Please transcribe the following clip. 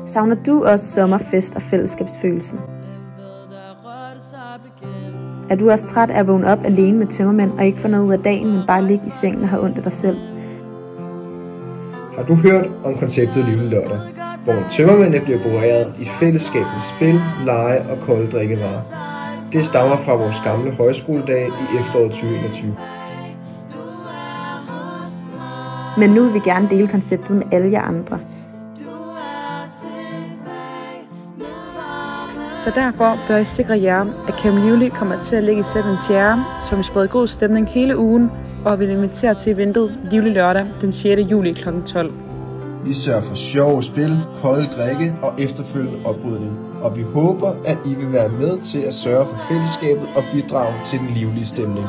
Savner du også sommerfest og fællesskabsfølelsen? Er du også træt af at vågne op alene med tømmermænd og ikke få noget ud af dagen, men bare ligge i sengen og have ondt af dig selv? Har du hørt om konceptet Livlig Lørdag, hvor tømmermændene bliver berørt i fællesskab med spil, lege og kolde drikkevarer? Det stammer fra vores gamle højskoledag i efteråret 2021. Men nu vil vi gerne dele konceptet med alle jer andre. Så derfor bør I sikre jer, at Camp Livlig kommer til at ligge i sætning til jer, så vi spreder god stemning hele ugen, og vil invitere til eventet Livlig Lørdag den 6. juli kl. 12. Vi sørger for sjove spil, kolde drikke og efterfølgende oprydning. Og vi håber, at I vil være med til at sørge for fællesskabet og bidrage til den livlige stemning.